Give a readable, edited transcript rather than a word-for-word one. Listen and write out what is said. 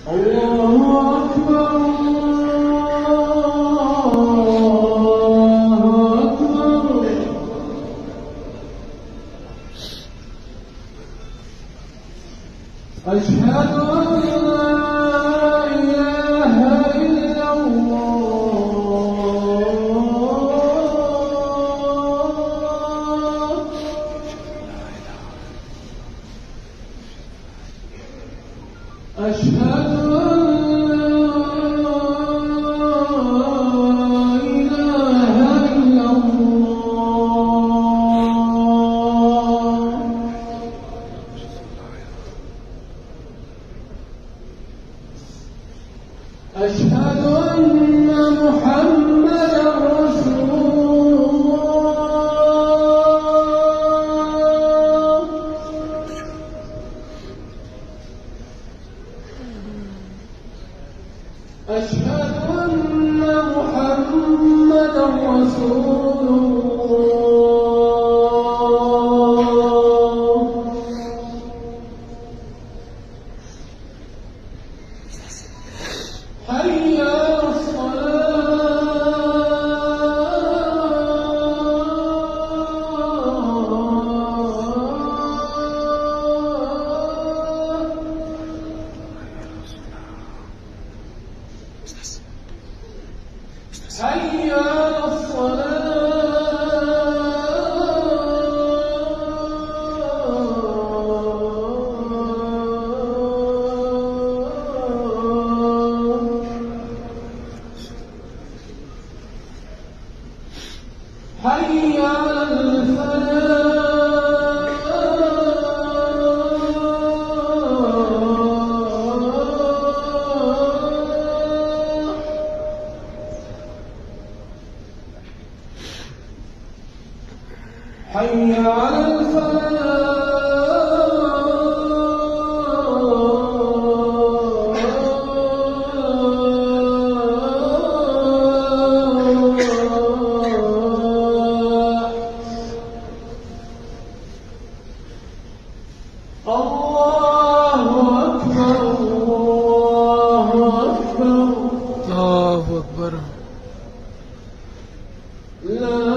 الله أكبر الله أكبر. أشهد أن لا إله إلا الله. أشهد أن لا إله إلا الله. أشهد أن محمدا رسول الله. أشهد أن محمدا رسول الله. حي على حي على حي على حي على الله أكبر الله أكبر. الله أكبر. لا